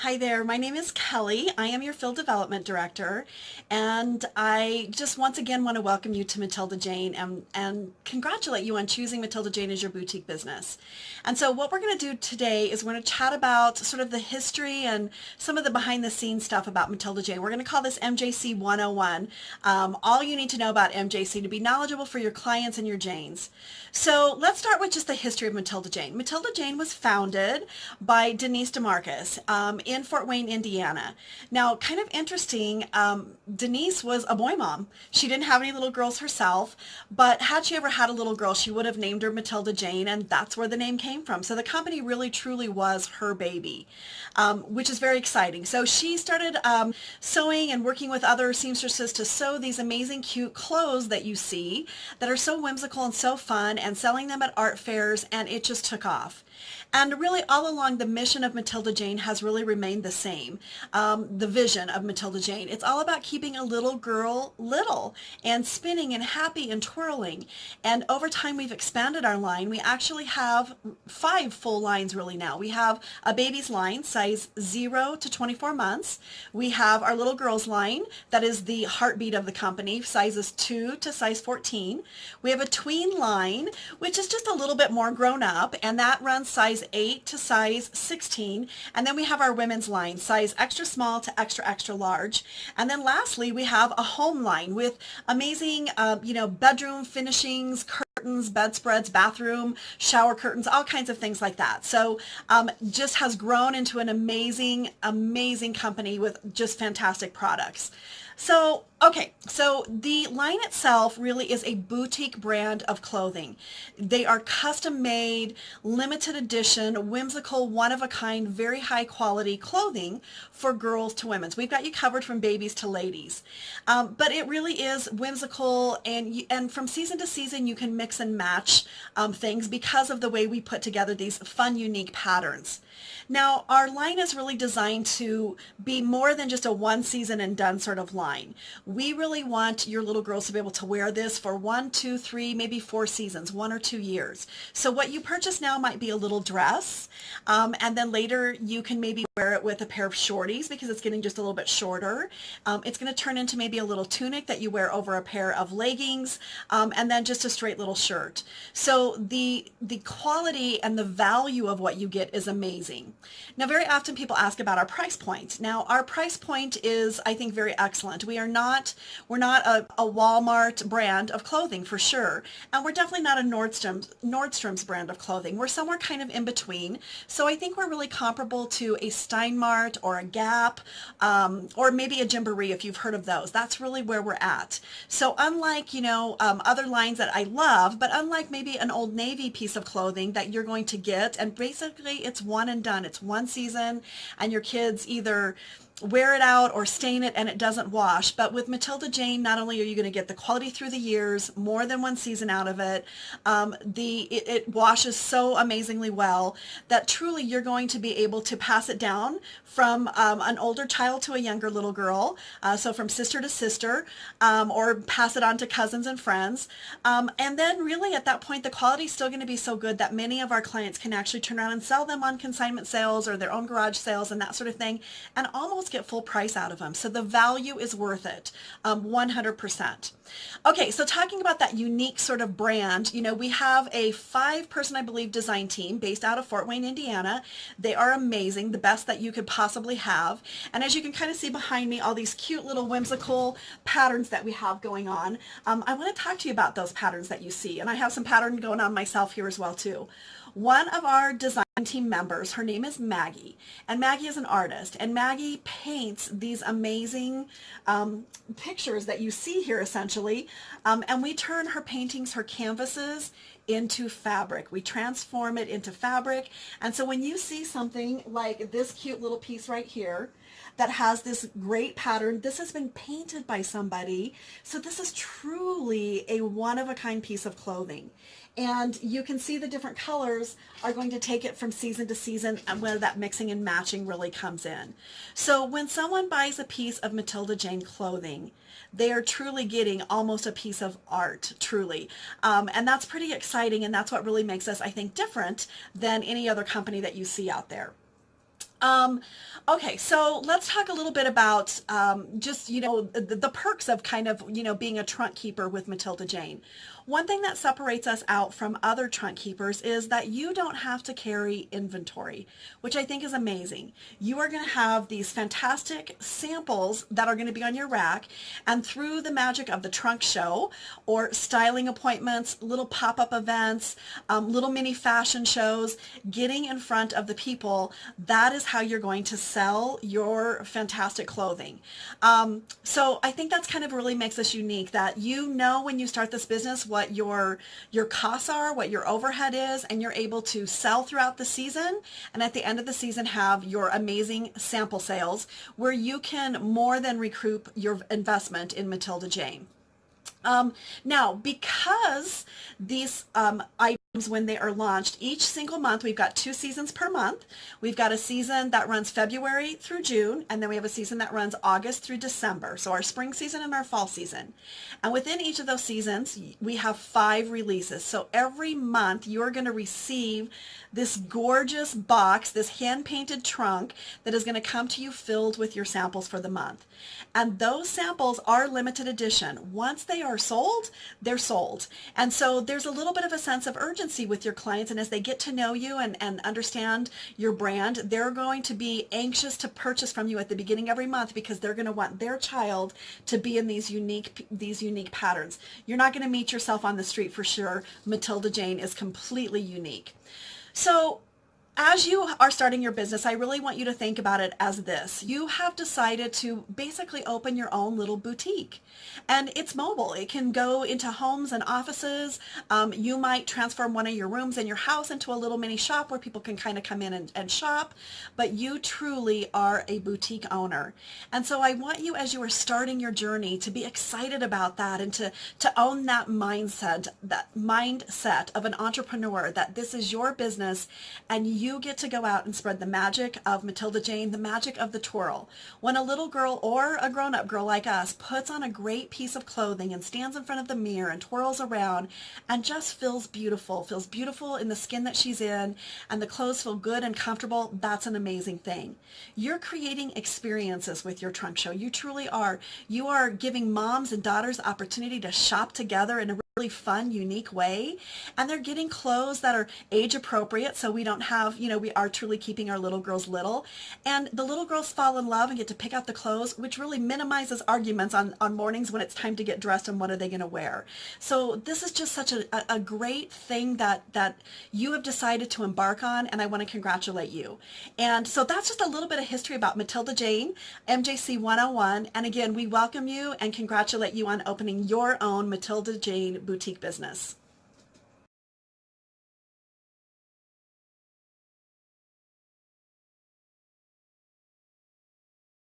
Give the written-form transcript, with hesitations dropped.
Hi there, my name is Kelly. I am your Field Development Director, and I just once again want to welcome you to Matilda Jane and congratulate you on choosing Matilda Jane as your boutique business. And so what we're going to do today is we're going to chat about sort of the history and some of the behind the scenes stuff about Matilda Jane. We're going to call this MJC 101, all you need to know about MJC to be knowledgeable for your clients and your Janes. So let's start with just the history of Matilda Jane. Matilda Jane was founded by Denise DeMarcus in Fort Wayne, Indiana. Now, kind of interesting, Denise was a boy mom. She didn't have any little girls herself, but had she ever had a little girl, she would have named her Matilda Jane, and that's where the name came from. So the company really truly was her baby, which is very exciting. So she started sewing and working with other seamstresses to sew these amazing, cute clothes that you see that are so whimsical and so fun, and selling them at art fairs, and it just took off. And really all along the mission of Matilda Jane has really remained the same. The vision of Matilda Jane. It's all about keeping a little girl little and spinning and happy and twirling. And over time we've expanded our line. We actually have 5 full lines really now. We have a baby's line, size 0 to 24 months. We have our little girls line, that is the heartbeat of the company, sizes 2 to size 14. We have a tween line, which is just a little bit more grown up, and that runs size 8 to size 16. And then we have our women's line, size extra small to extra, extra large. And then lastly, we have a home line with amazing, bedroom finishings, curtains, bedspreads, bathroom, shower curtains, all kinds of things like that. So just has grown into an amazing, amazing company with just fantastic products. So the line itself really is a boutique brand of clothing. They are custom made, limited edition, whimsical, one-of-a-kind, very high quality clothing for girls to women. So we've got you covered from babies to ladies. But it really is whimsical, and from season to season you can mix and match things because of the way we put together these fun, unique patterns. Now, our line is really designed to be more than just a one season and done sort of line. We really want your little girls to be able to wear this for 1, 2, 3, maybe 4 seasons, 1 or 2 years. So what you purchase now might be a little dress, and then later you can maybe wear it with a pair of shorties because it's getting just a little bit shorter. It's going to turn into maybe a little tunic that you wear over a pair of leggings, and then just a straight little shirt. So the quality and the value of what you get is amazing. Now, very often people ask about our price point. Now, our price point is, I think, very excellent. We're not a Walmart brand of clothing for sure, and we're definitely not a Nordstrom's brand of clothing. We're somewhere kind of in between. So I think we're really comparable to a Steinmart or a Gap, or maybe a Gymboree if you've heard of those. That's really where we're at. So unlike, other lines that I love, but unlike maybe an Old Navy piece of clothing that you're going to get, and basically it's one and done. It's one season, and your kids either wear it out or stain it and it doesn't wash. But with Matilda Jane, not only are you going to get the quality through the years, more than one season out of it, it washes so amazingly well that truly you're going to be able to pass it down from an older child to a younger little girl, so from sister to sister, or pass it on to cousins and friends. And then really at that point, the quality is still going to be so good that many of our clients can actually turn around and sell them on consignment sales or their own garage sales and that sort of thing, and almost get full price out of them. So the value is worth it, 100%. Okay, so talking about that unique sort of brand, we have a 5-person, I believe, design team based out of Fort Wayne, Indiana. They are amazing, the best that you could possibly have. And as you can kind of see behind me, all these cute little whimsical patterns that we have going on. I want to talk to you about those patterns that you see. And I have some pattern going on myself here as well, too. One of our design team members, her name is Maggie, and Maggie is an artist, and Maggie paints these amazing pictures that you see here essentially, and we turn her paintings, her canvases, into fabric. We transform it into fabric. And so when you see something like this cute little piece right here that has this great pattern, this has been painted by somebody. So this is truly a one-of-a-kind piece of clothing. And you can see the different colors are going to take it from season to season, and where that mixing and matching really comes in. So when someone buys a piece of Matilda Jane clothing, they are truly getting almost a piece of art, truly. And that's pretty exciting, and that's what really makes us, I think, different than any other company that you see out there. Um, okay, so let's talk a little bit about just, the perks of kind of, being a trunk keeper with Matilda Jane. One thing that separates us out from other trunk keepers is that you don't have to carry inventory, which I think is amazing. You are going to have these fantastic samples that are going to be on your rack, and through the magic of the trunk show or styling appointments, little pop-up events, little mini fashion shows, getting in front of the people, that is how you're going to sell your fantastic clothing. So I think that's kind of really makes us unique, that when you start this business what your costs are, what your overhead is, and you're able to sell throughout the season, and at the end of the season have your amazing sample sales where you can more than recoup your investment in Matilda Jane. Now, because these items, when they are launched, each single month, we've got 2 seasons per month. We've got a season that runs February through June, and then we have a season that runs August through December. So our spring season and our fall season. And within each of those seasons, we have 5 releases. So every month, you're going to receive this gorgeous box, this hand-painted trunk that is going to come to you filled with your samples for the month. And those samples are limited edition. Once they are sold, they're sold. And so there's a little bit of a sense of urgency with your clients, and as they get to know you and understand your brand, they're going to be anxious to purchase from you at the beginning every month because they're going to want their child to be in these unique patterns. You're not going to meet yourself on the street for sure. Matilda Jane is completely unique. So as you are starting your business, I really want you to think about it as this. You have decided to basically open your own little boutique. And it's mobile. It can go into homes and offices. You might transform one of your rooms in your house into a little mini shop where people can kind of come in and shop. But you truly are a boutique owner. And so I want you, as you are starting your journey, to be excited about that and to own that mindset of an entrepreneur, that this is your business and you get to go out and spread the magic of Matilda Jane, the magic of the twirl. When a little girl or a grown-up girl like us puts on a great piece of clothing and stands in front of the mirror and twirls around and just feels beautiful in the skin that she's in, and the clothes feel good and comfortable, that's an amazing thing. You're creating experiences with your trunk show. You truly are. You are giving moms and daughters the opportunity to shop together in a really fun, unique way, and they're getting clothes that are age appropriate, so we don't have, we are truly keeping our little girls little, and the little girls fall in love and get to pick out the clothes, which really minimizes arguments on mornings when it's time to get dressed and what are they going to wear. So this is just such a great thing that you have decided to embark on, and I want to congratulate you. And so that's just a little bit of history about Matilda Jane, MJC 101, and again, we welcome you and congratulate you on opening your own Matilda Jane boutique business.